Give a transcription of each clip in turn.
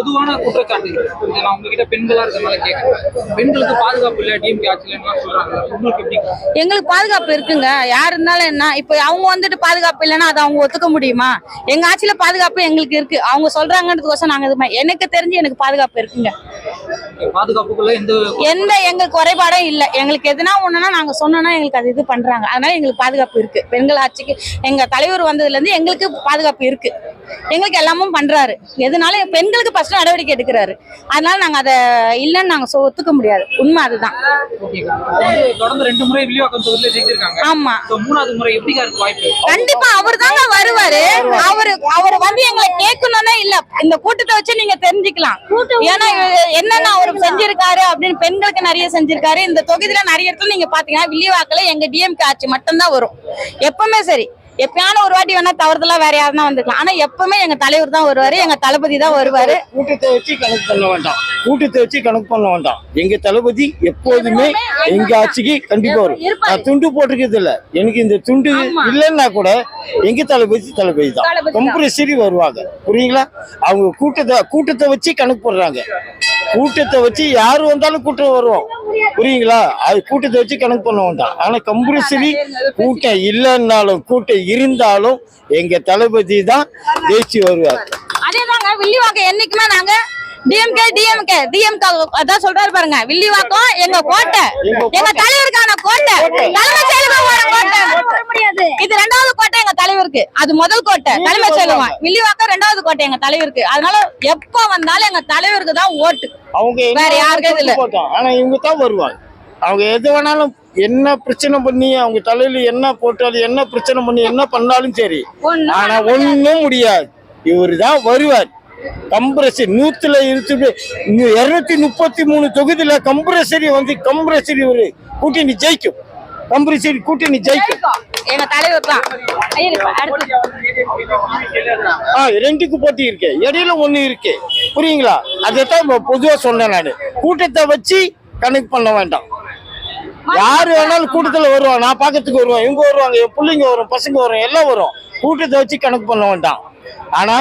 பொதுவான குற்றச்சாட்டு நான் உங்ககிட்ட பெண்களா இருக்கிறதுனால கேட்கறேன். பெண்களுக்கு பாதுகாப்பு இல்ல டிஎம்கே ஆட்சியில சொல்றாங்க. உங்களுக்கு எப்படி? எங்களுக்கு பாதுகாப்பு இருக்குங்க. யாரு இருந்தாலும் என்ன, இப்ப அவங்க வந்துட்டு பாதுகாப்பு இல்லைன்னா அதை அவங்க ஒத்துக்க முடியுமா? எங்க ஆட்சியில பாதுகாப்பு எங்களுக்கு இருக்கு. அவங்க சொல்றாங்கன்றதுக்கோசம் நாங்க எனக்கு தெரிஞ்சு எனக்கு பாதுகாப்பு இருக்குங்க. பாதுகாப்புக்குள்ள எந்த எங்களுக்கு குறைபாடும் இல்ல. எங்களுக்கு எதுனா ஒண்ணுன்னா நாங்க சொன்னோம்னா எங்களுக்கு அது இது பண்றாங்க. அதனால எங்களுக்கு பாதுகாப்பு இருக்கு. பெண்கள் ஆட்சிக்கு எங்க தலைவர் வந்ததுல இருந்து எங்களுக்கு பாதுகாப்பு இருக்கு. எங்களுக்கு எல்லாமும் பண்றாரு. எதுனாலும் பெண்களுக்கு ஃபர்ஸ்ட் நடவடிக்கை எடுக்கிறாரு. அதனால நாங்க அதை இல்லைன்னு நாங்க ஒத்துக்க முடியாது. உண்மை அதுதான். தொடர்ந்து 2 முறை வில்லிவாக்கம் தொகுதியில ஜெயிச்சிருக்காங்க. ஆமா, 3வது முறை எப்படிக்கா இருக்கு வாய்ப்பு? கண்டிப்பா அவர் தாங்க வருவாரு. அவரு வந்து எங்களை கேட்கணும்னே இல்ல. இந்த கூட்டத்தை வச்சு நீங்க தெரிஞ்சுக்கலாம். ஏன்னா என்னென்ன அவர் செஞ்சிருக்காரு அப்படின்னு. பெண்களுக்கு நிறைய செஞ்சிருக்காரு. இந்த தொகுதியில நிறைய இடத்துல நீங்க பாத்தீங்கன்னா வில்லிவாக்கல எங்க டிஎம்கே ஆட்சி மட்டும்தான் வரும். எப்பவுமே சரி. எப்பயான ஒரு வாட்டி வேணா தவறுதலா வேற யாருன்னா வந்துக்கலாம். ஆனா எப்பவுமே எங்க தலைவர் தான் வருவாரு. எங்க தளபதி தான் வருவாரு. கூட்டத்தை வச்சு கணக்கு பண்ண வேண்டாம். எங்க தளபதி எப்போதுமே எங்க ஆட்சிக்கு கண்டிப்பா வரும். நான் துண்டு போட்டிருக்கிறது இல்ல. எனக்கு இந்த துண்டு இல்லைன்னா கூட எங்க தளபதி தான் கம்பல்சரி வருவாங்க. புரியுங்களா? அவங்க கூட்டத்தை வச்சு கணக்கு போடுறாங்க. கூட்டத்தை வச்சு யாரு வந்தாலும் கூட்டம் வருவோம். புரியுங்களா? அது கூட்டத்தை வச்சு கணக்கு பண்ண வேண்டாம். ஆனா கம்பல்சரி கூட்டம் இல்லைன்னாலும் கூட்டம் இருந்தாலும் எங்க தளபதி தான் ஜெயிச்சு வருவார். அதேதாங்க வில்லிவாக்கம் என்னைக்குமே நாங்க டிஎம்கே அதான் சொல்றாரு பாருங்க. வில்லிவாக்கம் எங்க கோட்டை, எங்க தலைவருக்கான கோட்டை, தலைமை செயலகமான கோட்டை. இது 2வது கோட்டை எங்க தலைவருக்கு. அது முதல் கோட்டை தலைமை செயலகம். வில்லிவாக்கம் 2வது கோட்டை எங்க தலைவருக்கு. அதனால எப்ப வந்தாலும் எங்க தலைவருக்கு தான் ஓட்டு. அவங்க வேற யாருக்கும் இல்ல. ஆனா இவங்க தான் வருவாங்க. அவங்க எது வேணாலும் என்ன பிரச்சனை பண்ணி அவங்க தலையில என்ன போட்டாலும் என்ன பிரச்சனை பண்ணி என்ன பண்ணாலும் சரி, ஆனா ஒண்ணும் முடியாது. இவரு தான் வருவார். கம்பரசரி 233 தொகுதியில கம்பரசரி ஒரு கூட்டணி ஜெயிக்கும். கம்பரசரி கூட்டணி ஜெயிக்கும். எங்க தலைவர் தான் 2க்கு போட்டி இருக்கு. இடையில 1 இருக்கு. புரியுங்களா? அதைத்தான் பொதுவா சொன்னேன் நானு. கூட்டத்தை வச்சு கணக்கு பண்ண வேண்டாம். யாரு வேணாலும் கூட்டத்துல வருவாங்க. நான் பாக்கிறதுக்கு வருவேன். இவங்க வருவாங்க, என் பிள்ளைங்க வரும், பசங்க வரும், எல்லாம் வரும். கூட்டத்தை வச்சு கணக்கு பண்ண வேண்டாம். ஆனா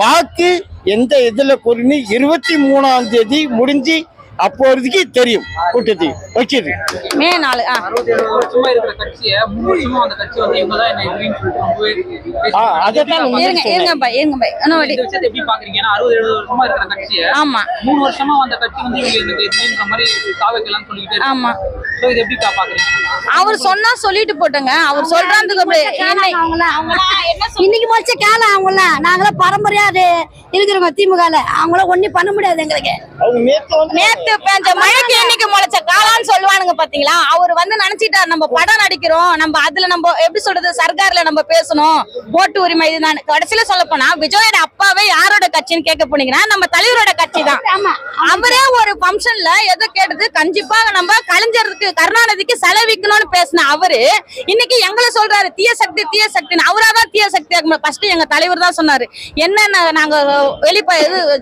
வாக்கு எந்த இதுல குறின்னு 23ஆம் தேதி முடிஞ்சு அப்போதைக்கு தெரியும். கூட்டத்தை வச்சது மே 4 67 வருஷமா இருக்கிற கட்சியை 3 வருஷமா அந்த கட்சி வந்து இவங்க தான் என்ன எதிரின்னு சொல்லிட்டு அதைத்தான் எப்படி பாக்குறீங்க? 67 வருஷமா இருக்கிற கட்சியை 3 வருஷமா அந்த கட்சி வந்து இவங்க எனக்கு எதிரின்ற மாதிரி தாவைக்கலாம்னு சொல்லிக்கிட்டே. ஆமா, இது எப்படி பாக்குறீங்க? அவர் சொன்னா சொல்லிட்டு போட்டோங்க. அவர் சொல்றதுக்கு இன்னைக்கு முடிச்ச காலம் அவங்கள நாங்கள பரம்பரையா இருக்கிறவங்க திமுகல அவங்கள ஒண்ணும் பண்ண முடியாது. எங்களுக்கு நேத்து பெஞ்ச மழைக்கு இன்னைக்கு முளைச்ச காலான்னு சொல்லுவானுங்க பாத்தீங்களா? அவர் வந்து நினைச்சிட்டாரு நம்ம படம் நடிக்கிறோம், நம்ம அதுல நம்ம எப்படி சொல்றது சர்க்கார்ல நம்ம பேசணும், ஓட்டு உரிமை இதுதான். கடைசியில சொல்ல போனா விஜயோட அப்பாவே யாரோட கட்சின்னு கேட்க போனீங்கன்னா நம்ம தலைவரோட கட்சி தான். அவரே ஒரு பங்கன்ல எதோ கேட்டது கண்டிப்பா நம்ம கலைஞருக்கு கருணாநிதிக்கு செலவிக்கணும்னு பேசின அவரு இன்னைக்கு எங்களை சொல்றாரு தீய சக்தின்னு. அவராதான் தீய சக்தி. ஃபர்ஸ்ட் எங்க தலைவர் தான் சொன்னாரு என்னென்ன நாங்க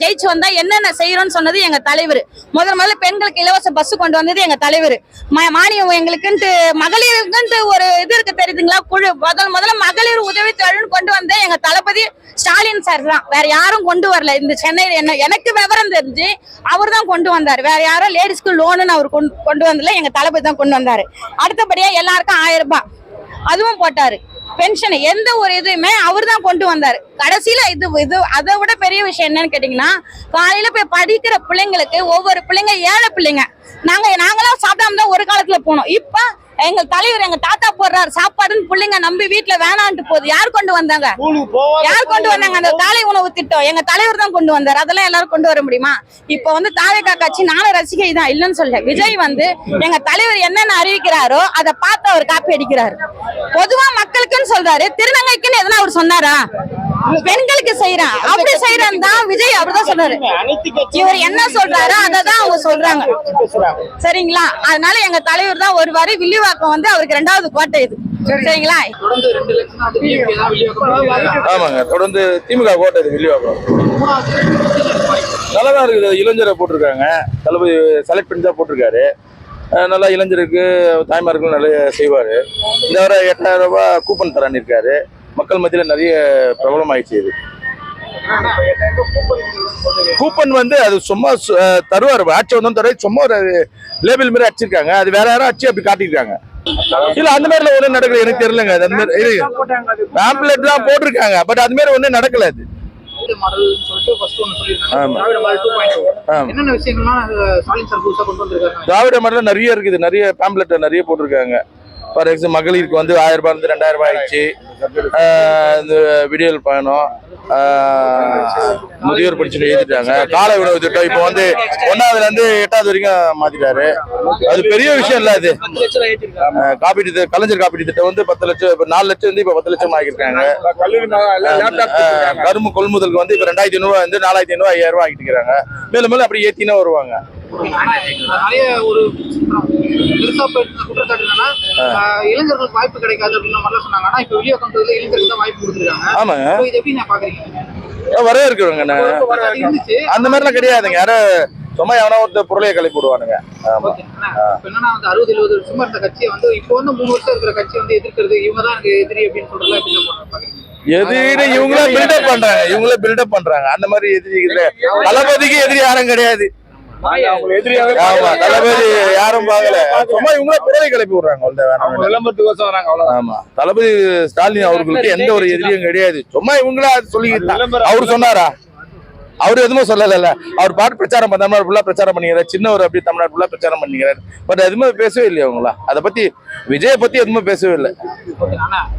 ஜெயிச்சு வந்தா என்னென்ன செய்யறோம்னு சொன்னது எங்க தலைவர். முதல்ல பெண்களுக்கு இலவச பஸ் கொண்டு வந்தது எங்க தலைவர். மானியம் எங்களுக்குன்ட்டு மகளிருக்குன்ட்டு ஒரு இது இருக்கு தெரியுதுங்களா? குழு முதல்ல மகளிர் உதவி தொழில்னு கொண்டு வந்த எங்க தளபதி ஸ்டாலின் சார் தான். வேற யாரும் கொண்டு வரல. இந்த சென்னையில எனக்கு விவரம் தெரிஞ்சு அவர் தான் கொண்டு வந்தாரு. வேற யாரும் லேடிஸ்க்கு லோனுன்னு அவர் கொண்டு வந்தல. எங்க தளபதி தான் கொண்டு வந்தாரு. அடுத்தபடியா எல்லாருக்கும் 1000 ரூபாய் அதுவும் போட்டாரு. பென்ஷன் எந்த ஒரு இதுவுமே அவர் தான் கொண்டு வந்தாரு. கடைசியில இது அதை விட பெரிய விஷயம் என்னன்னு கேட்டீங்கன்னா, காலையில போய் படிக்கிற பிள்ளைங்களுக்கு ஒவ்வொரு பிள்ளைங்க ஏழை பிள்ளைங்க நாங்களாம் சாப்பிடாம தான் ஒரு காலத்துல போனோம். இப்ப எங்க தலைவர் எங்க தாத்தா போடுறாரு சாப்பாடுன்னு பிள்ளைங்க நம்பி வீட்டுல வேணான்ட்டு போகுது. யார் கொண்டு வந்தாங்க? அந்த காலை உணவு திட்டம் எங்க தலைவர் தான் கொண்டு வந்தாரு. அதெல்லாம் எல்லாரும் கொண்டு வர முடியுமா? இப்ப வந்து தாவேகா கட்சி நானும் ரசிகை தான் இல்லைன்னு சொல்ல. விஜய் வந்து எங்க தலைவர் என்னென்ன அறிவிக்கிறாரோ அதை பார்த்து அவர் காப்பி அடிக்கிறாரு. பொதுவா மக்களுக்குன்னு சொல்றாரு. திருநங்கைக்குன்னு எதனா அவர் சொன்னாரா? பெண்களுக்கு செய்யறான் அப்படி செய்யறான் தான் விஜய் அப்படிதான் சொல்றாரு. இவர் என்ன சொல்றாரோ அததான் அவங்க சொல்றாங்க. சரிங்களா? அதனால எங்க தலைவர் தான் வருவாரு. வில்லிவாக்கம் வந்து அவருக்கு 2வது கோட்டை இது. சரிங்களா? ஆமாங்க, தொடர்ந்து திமுக கோட்டை இது வில்லிவாக்கம். நல்லாதான் இருக்குது. இளைஞரை போட்டிருக்காங்க. தளபதி செலக்ட் பண்ணி தான் போட்டிருக்காரு. நல்லா இளைஞருக்கு தாய்மார்கள் நிறைய செய்வாரு. இந்த வர 8000 ரூபாய் கூப்பன் தரான்னு இருக்காரு. மக்கள் மத்தியில் நிறைய பிரபலம் ஆயிடுச்சு இது. கூப்பன் வந்து அது சும்மா தருவார், ஆட்சி வந்தோம் தருவார், சும்மா ஒரு லேபிள் மாதிரி அடிச்சிருக்காங்க. அது வேற யாரும் அடிச்சு அப்படி காட்டிருக்காங்க. இல்ல அந்த மாதிரில ஒண்ணும் நடக்கல, எனக்கு தெரியலங்க. அது மாதிரி பேம்ப்ளெட் தான் போட்டிருக்காங்க, பட் அது மாதிரி ஒண்ணும் நடக்கல. அது திராவிட மாடல் நிறைய இருக்குது, நிறைய பேம்ப்ளெட் நிறைய போட்டிருக்காங்க. ஃபார் எக்ஸாம்பிள் மகளிருக்கு வந்து 1000 ரூபாய் இருந்து 2000 ரூபாய் ஆயிடுச்சு. இந்த விடியல் பயணம், முதியோர் பிரச்சனை எழுதிட்டாங்க. காலை உணவு திட்டம் இப்போ வந்து 1ஆவதுல இருந்து 8ஆவது வரைக்கும் மாத்திட்டாரு. அது பெரிய விஷயம் இல்ல. அது காப்பீட்டு கலைஞர் காப்பீட்டு திட்டம் வந்து 10 லட்சம், இப்ப 4 லட்சம் வந்து இப்ப 10 லட்சம் ஆகிருக்காங்க. கரும்பு கொள்முதலுக்கு வந்து இப்ப 2500 வந்து 4500 5000 ரூபாய் ஆகிட்டு இருக்காங்க. மேலும் மேலும் அப்படி ஏத்தினா வருவாங்க. ஒரு குற்றச்சாட்டு என்னன்னா இளைஞர்களுக்கு வாய்ப்பு கிடைக்காது அப்படின்னு மாதிரி சொன்னாங்க. ஆனா இப்ப வெளியே கொண்டு இளைஞர்களுக்கு தான் வாய்ப்பு கொடுத்துருக்காங்க. ஆமாங்க, இது எப்படி நான் பாக்குறீங்க? வரவே இருக்குங்க. அந்த மாதிரி எல்லாம் கிடையாதுங்க. யாரும் சும்மா எவனா ஒருத்தர் பொருளையை கிளப்பி விடுவானுங்க. என்னன்னா வந்து 60-70 வருஷமா இருந்த கட்சியை வந்து இப்போ வந்து 3 வருஷம் இருக்கிற கட்சி வந்து எதிர்க்கிறது, இவங்க தான் எனக்கு எதிரி அப்படின்னு சொல்றதுல எப்படி பாக்குறீங்க? எதிரி இவங்களே பில்டப் பண்றாங்க, இவங்களே பில்டப் பண்றாங்க. அந்த மாதிரி எதிரி தளபதிக்கு எதிரி யாரும் கிடையாது. ஆமா, தளபதி யாரும் பாக்கல, சும்மா இவங்களே பொருளை கிளப்பி விடுறாங்க. ஆமா, தளபதி ஸ்டாலின் அவர்களுக்கு எந்த ஒரு எதிரியும் கிடையாது. சும்மா இவங்களா சொல்லிக்கிட்டு அவரு சொன்னாரா? அவரு எதுவுமே சொல்லல. அவர் பாட்டு பிரச்சாரம் தமிழ்நாடு ஃபுல்லா பிரச்சாரம் பண்ணிக்கிறார். சின்னவர் அப்படி தமிழ்நாடு ஃபுல்லா பிரச்சாரம் பண்ணிக்கிறார். பட் எதுவுமே பேசவே இல்லையா அவங்களா? அதை பத்தி விஜயை பத்தி எதுவுமே பேசவே இல்லை.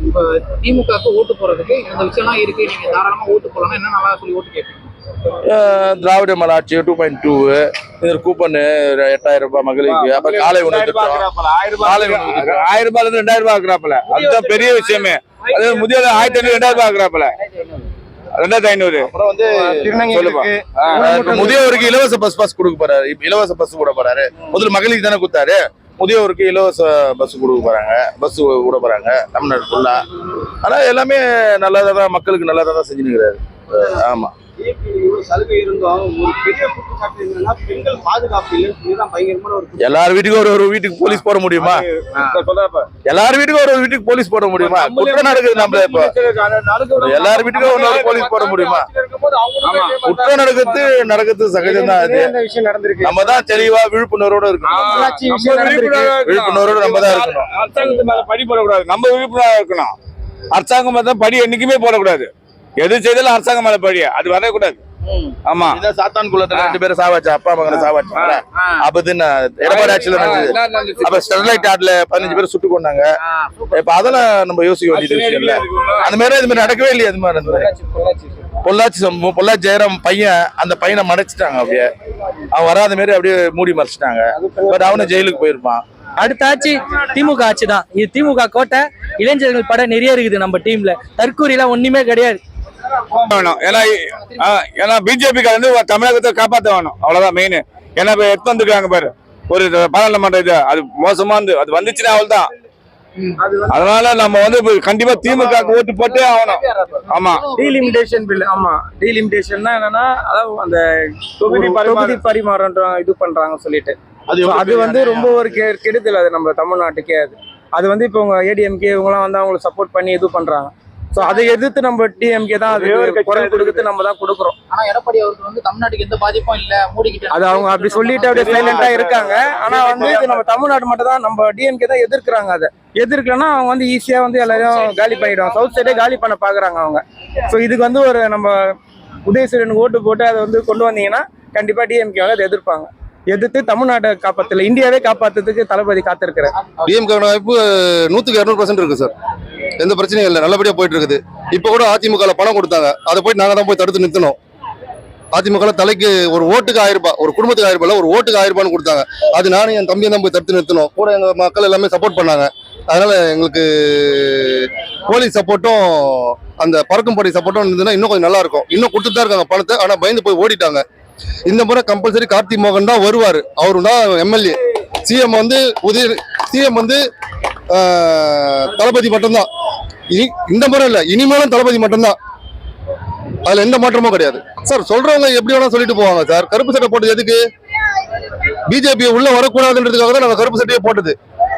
இப்ப திமுகவுக்கு ஓட்டு போறதுக்கு இந்த விஷயம்லாம் இருக்கு, நீங்க தாராளமா ஓட்டு போடலாம், என்ன நல்லா சொல்லி ஓட்டு கேட்பீங்க? திராவிட மாடல் ஆட்சி 2.2, கூப்பன் 8000 ரூபாய் மகளிருக்கு, அப்புறம் காலை உணவு திட்டம் 1000 ரூபாயில இருந்து 2000 ரூபாய் ஆக்குறாப்புல. அதுதான் பெரிய விஷயமே. அது முதியோர் 1500 2000 ரூபாய் ஆக்குறாப்புல. 2500. அப்புறம் வந்து முதியோருக்கு இலவச பஸ் கொடுக்க போறாரு. இலவச பஸ் கூட போறாரு. முதல்ல மகளிருக்கு தானே கொடுத்தாரு, முதியோருக்கு இலவச பஸ் கொடுக்க போறாங்க, பஸ் விட போறாங்க தமிழ்நாடு ஃபுல்லா. ஆனா எல்லாமே நல்லதான், மக்களுக்கு நல்லதான் செஞ்சுருக்கிறாரு. ஆமா, சலுகை இருந்தோம். ஒரு பெரிய குற்றச்சாட்டு என்னன்னா பெண்கள் பாதுகாப்பு இல்லைன்னு பயங்கரமான ஒரு. எல்லார் வீட்டுக்கும் ஒரு வீட்டுக்கு போலீஸ் போட முடியுமா? எல்லார் வீட்டுக்கும் ஒரு வீட்டுக்கு போலீஸ் போட முடியுமா? குற்றம் நடக்குது, நம்ம இப்ப எல்லார் வீட்டுக்கும் ஒரு போலீஸ் போட முடியுமா? குற்றம் நடக்குது சகஜம் தான். அது நம்ம தான் தெளிவா விழிப்புணர்வோட இருக்கணும். விழிப்புணர்வோட நம்ம தான் இருக்கணும். அரசாங்கத்து மேல படி போடக்கூடாது, நம்ம விழிப்புணர்வா இருக்கணும். அரசாங்கம் தான் படி என்னைக்குமே போடக்கூடாது. எது செய்தாலும் அரசாங்கம் மேல படி, அது வரக்கூடாது. ஆமா, சாத்தான் குளத்துல 2 பேரும் சாவாச்சு, அப்பா மகனை சாவாச்சு. அப்பதுன்னு எடப்பாடி ஆட்சியில நடந்தது. அப்ப ஸ்டெர்லைட் ஆட்ல 15 பேர் சுட்டு கொண்டாங்க. இப்ப அதெல்லாம் நம்ம யோசிக்க வேண்டியது விஷயம் இல்ல. அந்த மாதிரி இது மாதிரி நடக்கவே இல்லையா? அது மாதிரி பொள்ளாச்சி ஜெயராம் பையன், அந்த பையனை மறைச்சிட்டாங்க. அப்படியே அவன் வராத மாதிரி அப்படியே மூடி மறைச்சிட்டாங்க. பட் அவனை ஜெயிலுக்கு போயிருப்பான். அடுத்த ஆட்சி திமுக ஆட்சி தான். இது திமுக கோட்டை. இளைஞர்கள் படம் நிறைய இருக்குது நம்ம டீம்ல. தற்கூரிலாம் ஒண்ணுமே கிடையாது. ஏன்னா பிஜேபி வந்து தமிழகத்தை காப்பாற்ற வேணும், அவ்வளவுதான் மெயின். ஏன்னா இப்ப எடுத்து வந்துருக்காங்க பாரு ஒரு பாராளுமன்ற இது, அது மோசமா இருந்து அது வந்துச்சுன்னா அவள்தான். அதனால நம்ம வந்து கண்டிப்பா திமுக ஓட்டு போட்டே ஆகணும். ஆமா, டீலிமிடேஷன் பில். ஆமா, டீலிமிடேஷன் என்னன்னா அதாவது அந்த தொகுதி பரிமாறம் இது பண்றாங்க சொல்லிட்டு அது வந்து ரொம்ப ஒரு கெடுதல். அது நம்ம தமிழ்நாட்டுக்கே அது வந்து இப்போ உங்க ஏடிஎம்கே இவங்கலாம் வந்து அவங்களுக்கு சப்போர்ட் பண்ணி இது பண்றாங்க. சோ அதை எதிர்த்து நம்ம டிஎம்கே தான் அது குரல் கொடுத்து நம்ம தான் கொடுக்குறோம். ஆனா எடப்பாடி அவருக்கு வந்து தமிழ்நாட்டுக்கு எந்த பாதிப்பும் இல்ல, மூடிக்கிட்டு அது அவங்க அப்படி சொல்லிட்டு அப்படியே சைலண்டா இருக்காங்க. ஆனா வந்து இது நம்ம தமிழ்நாடு மட்டும் தான், நம்ம டிஎம்கே தான் எதிர்க்கிறாங்க. அதை எதிர்க்கலன்னா அவங்க வந்து ஈஸியா வந்து எல்லாரையும் காலி பண்ணிடுவாங்க. சவுத் சைடே காலி பண்ண பாக்குறாங்க அவங்க. சோ இதுக்கு வந்து ஒரு நம்ம உதயசூரியனுக்கு ஓட்டு போட்டு அதை வந்து கொண்டு வந்தீங்கன்னா கண்டிப்பா டிஎம்கே அதை எதிர்ப்பாங்க. எதிர்த்து தமிழ்நாட்டை காப்பாத்தல, இந்தியாவே காப்பாத்துறதுக்கு தளபதி காத்திருக்கிறார். டிஎம்கே வாய்ப்பு 100% இருக்கு சார். எந்த பிரச்சனையும் இல்லை, நல்லபடியா போயிட்டு இருக்குது. இப்ப கூட அதிமுக பணம் கொடுத்தாங்க, அதை போய் நாங்க தான் போய் தடுத்து நிறுத்தணும். அதிமுக தலைக்கு ஒரு ஓட்டுக்கு 1000 ரூபாய், ஒரு குடும்பத்துக்கு 1000 ரூபாய், ஒரு ஓட்டுக்கு 1000 ரூபான்னு கொடுத்தாங்க. அது நானும் என் தம்பியை தான் போய் தடுத்து நிறுத்தணும். கூட எங்க மக்கள் எல்லாமே சப்போர்ட் பண்ணாங்க. அதனால எங்களுக்கு போலீஸ் சப்போர்ட்டும் அந்த பறக்கும் படை சப்போர்ட்டும் இருந்ததுன்னா இன்னும் கொஞ்சம் நல்லா இருக்கும். இன்னும் கொடுத்துட்டு தான் இருக்காங்க பணத்தை, ஆனா பயந்து போய் ஓடிட்டாங்க. இந்த முறை கம்பல்சரி கார்த்தி மோகன் தான் வருவாரு. அவரு தான் எம்எல்ஏ. சிஎம் வந்து சிஎம் வந்து தளபதி மட்டும்தான். இந்த முறை இல்ல, இனிமேலும் தளபதி மட்டும்தான். அதுல எந்த மாற்றமும் கிடையாது சார். சொல்றவங்க எப்படி வேணா சொல்லிட்டு போவாங்க சார். கருப்பு சட்டை போட்டது எதுக்கு? பிஜேபி உள்ள வரக்கூடாதுன்றதுக்காக தான் நாங்க கருப்பு சட்டையை போட்டது.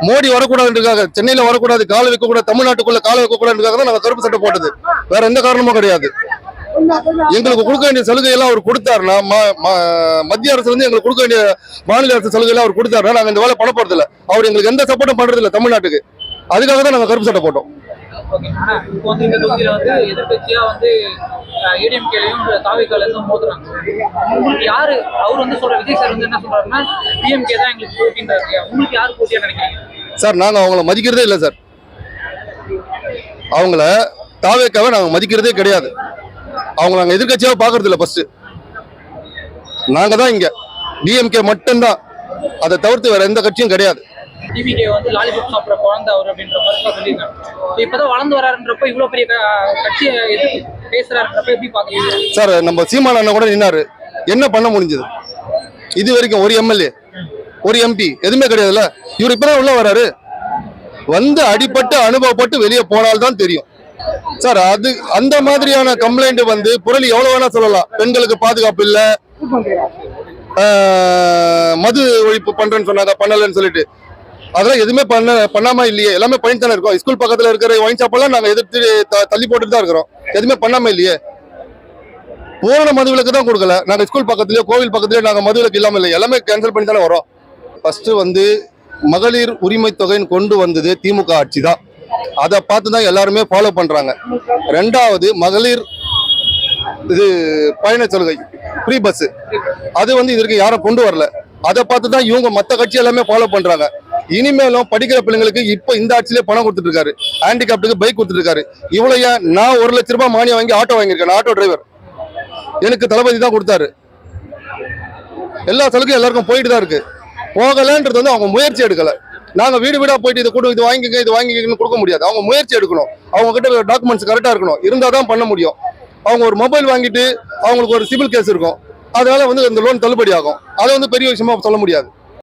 மோடி வரக்கூடாதுன்றதுக்காக, சென்னையில வரக்கூடாது, காலை வைக்க கூடாது, தமிழ்நாட்டுக்குள்ள காலை வைக்க கூடாதுன்றதுக்காக தான் நாங்க கருப்பு சட்டை போட்டது. வேற எந்த காரணமும் கிடையாது. எங்களுக்கு கொடுக்க வேண்டிய சலுகை எல்லாம் அவர் கொடுத்தாருன்னா மத்திய அரசுல இருந்து எங்களுக்கு கொடுக்க வேண்டிய மாநில அரசு சலுகை எல்லாம் அவர் கொடுத்தாருன்னா நாங்க இந்த வேலை பண்ண போறது இல்ல. அவர் எங்களுக்கு எந்த சப்போர்ட்டும் பண்றது இல்ல தமிழ்நாட்டுக்கு. அதுக்காக தான் நாங்க கருப்பு சட்டை போட்டோம். ஓகே. ஆனா இப்போ வந்து இந்த தொகுதியில வந்து எதிர்கட்சியா வந்து ஏடிஎம்கேலையும் தாவேக்காலையும் மோதுறாங்க. உங்களுக்கு யாரு அவர் வந்து சொல்ற விஜய் சார் வந்து என்ன சொல்றாருன்னா டிஎம்கே தான் எங்களுக்கு போட்டின்றாரு. உங்களுக்கு யாரு போட்டியா நினைக்கிறீங்க? சார் நாங்க அவங்கள மதிக்கிறதே இல்லை சார். அவங்கள தாவேக்காவை நாங்க மதிக்கிறதே கிடையாது. அவங்க நாங்க எதிர்கட்சியாக பாக்குறது இல்ல. ஃபர்ஸ்ட் நாங்க தான் இங்க டிஎம்கே மட்டும்தான், அதை தவிர்த்து வேற எந்த கட்சியும் கிடையாது. டிவிகே வந்து லாலிபாப் சாப்பிட்ற குழந்தை அவர் அப்படின்ற மாதிரி சொல்லியிருக்காங்க. இப்பதான் வளர்ந்து வராருன்றப்ப இவ்வளவு பெரிய கட்சியை எதிர்த்து பேசுறாருன்றப்ப எப்படி பாக்குறீங்க சார்? நம்ம சீமான் அண்ணன் கூட நின்னாரு, என்ன பண்ண முடிஞ்சது? இது வரைக்கும் ஒரு எம்எல்ஏ ஒரு எம்பி எதுவுமே கிடையாதுல்ல. இவர் இப்பதான் உள்ள வராரு. வந்து அடிபட்டு அனுபவப்பட்டு வெளியே போனால்தான் தெரியும் சார். அது அந்த மாதிரியான கம்ப்ளைண்ட் வந்து புரளி எவ்வளவு வேணா சொல்லலாம். பெண்களுக்கு பாதுகாப்பு இல்ல, மது ஒழிப்பு பண்றேன்னு சொன்னாங்க, பண்ணலன்னு சொல்லிட்டு அதெல்லாம் எதுவுமே பண்ணாம இல்லையே. எல்லாமே பண்ணிட்டு தானே இருக்கோம். ஸ்கூல் பக்கத்துல இருக்கிற ஒயின் ஷாப் எல்லாம் நாங்க எதிர்த்து தள்ளி போட்டுட்டு தான் இருக்கிறோம். எதுவுமே பண்ணாம இல்லையே. பூரண மதுவிலக்கு தான் கொடுக்கல. நாங்க ஸ்கூல் பக்கத்துலயோ கோவில் பக்கத்துலயோ நாங்க மதுவிலக்கு இல்லாம இல்லை, எல்லாமே கேன்சல் பண்ணி தானே வரோம். ஃபர்ஸ்ட் வந்து மகளிர் உரிமை தொகைன்னு கொண்டு வந்தது திமுக ஆட்சி தான். அதை பார்த்து தான் எல்லாருமே ஃபாலோ பண்றாங்க. ரெண்டாவது மகளிர் இது பயண சலுகை ஃப்ரீ பஸ், அது வந்து இதற்கு யாரும் கொண்டு வரல. அதை பார்த்து தான் இவங்க மற்ற கட்சி எல்லாமே ஃபாலோ பண்றாங்க. இனிமேலும் படிக்கிற பிள்ளைங்களுக்கு இப்ப இந்த ஆட்சியிலே பணம் கொடுத்துட்டு இருக்காரு. ஹேண்டிகேப்டுக்கு பைக் கொடுத்துட்டு இருக்காரு. இவ்வளவு நான் 1 லட்ச ரூபாய் மானியம் வாங்கி ஆட்டோ வாங்கியிருக்கேன். ஆட்டோ டிரைவர் எனக்கு தளபதி தான் கொடுத்தாரு. எல்லா சலுகையும் எல்லாருக்கும் போயிட்டு தான் இருக்கு. போகலன்றது வந்து அவங்க முயற்சி எடுக்கல. நாங்க வீடு வீடா போயிட்டு இது கொடு, இது வாங்கிக்க, இது வாங்கிக்கன்னு கொடுக்க முடியாது. அவங்க முயற்சி எடுக்கணும். அவங்க கிட்ட டாக்குமெண்ட்ஸ் கரெக்டா இருக்கணும், இருந்தா தான் பண்ண முடியும். அவங்க ஒரு மொபைல் வாங்கிட்டு அவங்களுக்கு ஒரு சிவில் கேஸ் இருக்கும், அதனால வந்து இந்த லோன் தள்ளுபடி ஆகும். அதை வந்து பெரிய விஷயமா சொல்ல முடியாது.